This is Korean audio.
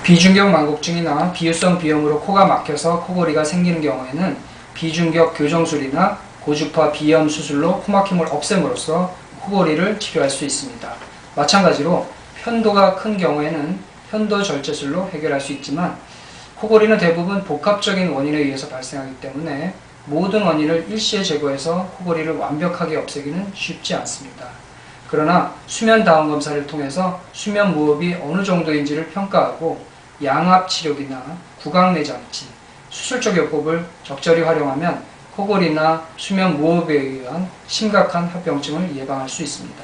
비중격 만곡증이나 비유성 비염으로 코가 막혀서 코골이가 생기는 경우에는 비중격 교정술이나 고주파 비염 수술로 코막힘을 없앰으로써 코골이를 치료할 수 있습니다. 마찬가지로 편도가 큰 경우에는 편도 절제술로 해결할 수 있지만 코골이는 대부분 복합적인 원인에 의해서 발생하기 때문에 모든 원인을 일시에 제거해서 코골이를 완벽하게 없애기는 쉽지 않습니다. 그러나 수면 다운 검사를 통해서 수면 무호흡이 어느 정도인지를 평가하고 양압치료기나 구강내장치, 수술적 요법을 적절히 활용하면 코골이나 수면 무호흡에 의한 심각한 합병증을 예방할 수 있습니다.